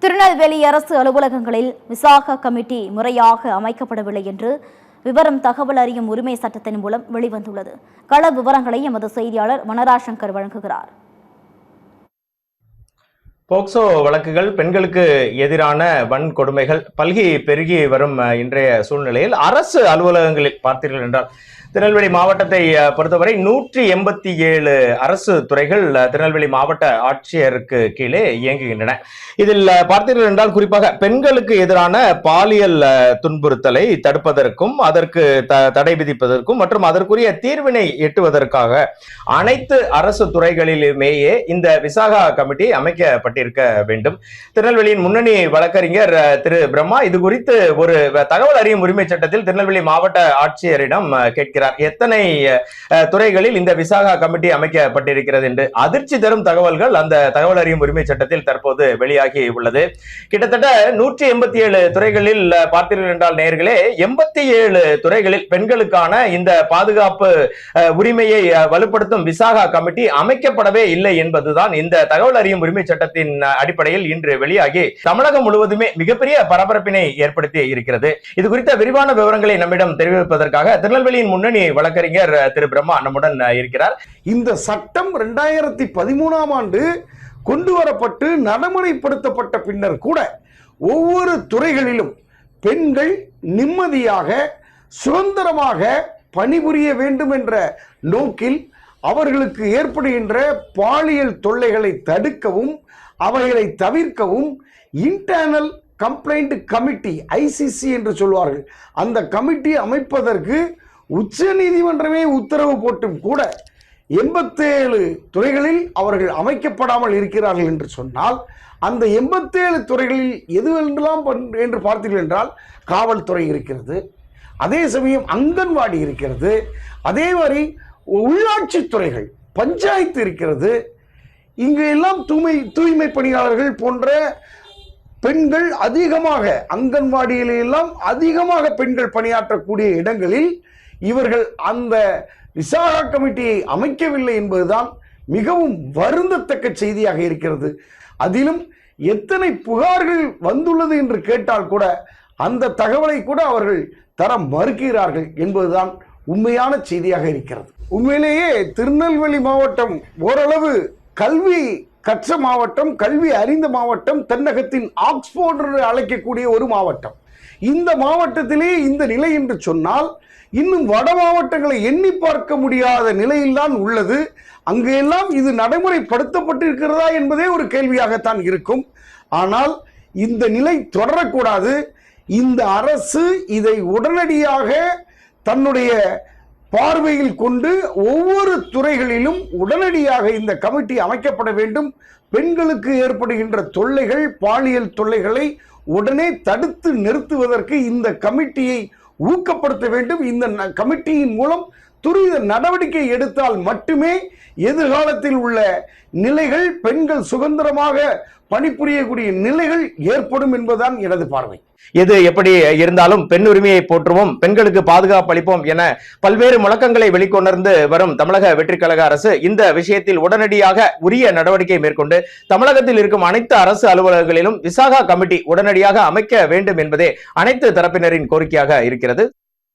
திருநெல்வேலி அரசு அலுவலகங்களில் விசாகா கமிட்டி முறையாக அமைக்கப்படவில்லை என்று விவரம் தகவல் அறியும் உரிமை சட்டத்தின் மூலம் வெளிவந்துள்ளது. கள விவரங்களை எமது செய்தியாளர் வனராசங்கர் வழங்குகிறார். போக்சோ வழக்குகள், பெண்களுக்கு எதிரான வன்கொடுமைகள் பல்கி பெருகி வரும் இன்றைய சூழ்நிலையில் அரசு அலுவலகங்களில் பார்த்தீர்கள் என்றால் திருநெல்வேலி மாவட்டத்தை பொறுத்தவரை 187 அரசு துறைகள் திருநெல்வேலி மாவட்ட ஆட்சியருக்கு கீழே இயங்குகின்றன. இதில் பார்த்தீர்கள் என்றால் குறிப்பாக பெண்களுக்கு எதிரான பாலியல் துன்புறுத்தலை தடுப்பதற்கும் அதற்கு தடை விதிப்பதற்கும் மற்றும் அதற்குரிய தீர்வினை எட்டுவதற்காக அனைத்து அரசு துறைகளிலுமேயே இந்த விசாகா கமிட்டி அமைக்கப்பட்டிருக்க வேண்டும். திருநெல்வேலியின் முன்னணி வழக்கறிஞர் திரு பிரம்மா இது குறித்து ஒரு தகவல் அறியும் உரிமை சட்டத்தில் திருநெல்வேலி மாவட்ட ஆட்சியரிடம் கேட்கிறார். எத்தனை துறைகளில் இந்த விசாகா கமிட்டி அமைக்கப்பட்டிருக்கிறது என்று அதிர்ச்சி தரும் தகவல்கள் அந்த தகவல் அறியும் உரிமை சட்டத்தில் தற்போது வெளியாகி உள்ளது. கிட்டத்தட்ட 187 துறைகளில் பார்த்தீர்கள் என்றால் நேயர்களே 87 துறைகளில் பெண்களுக்கான இந்த பாதுகாப்பு உரிமையை வலுப்படுத்தும் விசாகா கமிட்டி அமைக்கப்படவே இல்லை என்பதுதான் இந்த தகவல் அறியும் உரிமை சட்டத்தின் அடிப்படையில் இன்று வெளியாகி தமிழகம் முழுவதுமே மிகப்பெரிய பரபரப்பினை ஏற்படுத்தி இருக்கிறது. இது குறித்த விரிவான விவரங்களை நம்மிடம் தெரிவிப்பதற்காக திருநெல்வேலியின் முன்னணி வழக்கறிஞர் திரு பிரம்மா நம்முடன் இருக்கிறார். இந்த சட்டம் 2013ஆம் ஆண்டு கொண்டு வரப்பட்டு நடைமுறைப்படுத்தப்பட்ட பின்னர் கூட ஒவ்வொரு துறைகளிலும் பெண்கள் நிம்மதியாக சுதந்திரமாக பணிபுரிய வேண்டும் என்ற நோக்கில் அவர்களுக்கு ஏற்படுகின்ற பாலியல் தொல்லைகளை தடுக்கவும் அவைகளை தவிர்க்கவும் இன்டர்னல் கம்ப்ளைண்ட் கமிட்டி ICC என்று சொல்வார்கள், அந்த கமிட்டி அமைப்பதற்கு உச்ச நீதிமன்றமே உத்தரவு போட்டும் கூட 87 துறைகளில் அவர்கள் அமைக்கப்படாமல் இருக்கிறார்கள் என்று சொன்னால் அந்த 87 துறைகளில் எதுவெல்லாம் என்று பார்த்தீர்கள் என்றால் காவல்துறை இருக்கிறது, அதே சமயம் அங்கன்வாடி இருக்கிறது, அதே மாதிரி உள்ளாட்சி துறைகள் பஞ்சாயத்து இருக்கிறது. இங்கு எல்லாம் தூய்மை பணியாளர்கள் போன்ற பெண்கள் அதிகமாக அங்கன்வாடியிலெல்லாம் அதிகமாக பெண்கள் பணியாற்றக்கூடிய இடங்களில் இவர்கள் அந்த விசாகா கமிட்டியை அமைக்கவில்லை என்பதுதான் மிகவும் வருந்தத்தக்க செய்தியாக இருக்கிறது. அதிலும் எத்தனை புகார்கள் வந்துள்ளது என்று கேட்டால் கூட அந்த தகவலை கூட அவர்கள் தர மறுக்கிறார்கள் என்பதுதான் உண்மையான செய்தியாக இருக்கிறது. உண்மையிலேயே திருநெல்வேலி மாவட்டம் ஓரளவு கல்வி கற்ற மாவட்டம், கல்வி அறிந்த மாவட்டம், தென்னகத்தின் ஆக்ஸ்போர்ட் என்று அழைக்கக்கூடிய ஒரு மாவட்டம். இந்த மாவட்டத்திலே இந்த நிலை என்று சொன்னால் இன்னும் வட மாவட்டங்களை எண்ணி பார்க்க முடியாத நிலையில்தான் உள்ளது. அங்கு எல்லாம் இது நடைமுறைப்படுத்தப்பட்டிருக்கிறதா என்பதே ஒரு கேள்வியாகத்தான் இருக்கும். ஆனால் இந்த நிலை தொடரக்கூடாது. இந்த அரசு இதை உடனடியாக தன்னுடைய பார்வையில் கொண்டு ஒவ்வொரு துறைகளிலும் உடனடியாக இந்த கமிட்டி அமைக்கப்பட வேண்டும். பெண்களுக்கு ஏற்படுகின்ற தொல்லைகள், பாலியல் தொல்லைகளை உடனே தடுத்து நிறுத்துவதற்கு இந்த கமிட்டியை ஊக்கப்படுத்த வேண்டும். இந்த கமிட்டியின் மூலம் துரித நடவடிக்கை எடுத்தால் மட்டுமே எதிர்காலத்தில் உள்ள நிலைகள், பெண்கள் சுதந்திரமாக பணிபுரியக்கூடிய நிலைகள் ஏற்படும் என்பதுதான் எனது பார்வை. எது எப்படி இருந்தாலும் பெண் உரிமையை போற்றுவோம், பெண்களுக்கு பாதுகாப்பு அளிப்போம் என பல்வேறு முழக்கங்களை வெளிக்கொணர்ந்து வரும் தமிழக வெற்றி கழக அரசு இந்த விஷயத்தில் உடனடியாக உரிய நடவடிக்கை மேற்கொண்டு தமிழகத்தில் இருக்கும் அனைத்து அரசு அலுவலகங்களிலும் விசாகா கமிட்டி உடனடியாக அமைக்க வேண்டும் என்பதே அனைத்து தரப்பினரின் கோரிக்கையாக இருக்கிறது.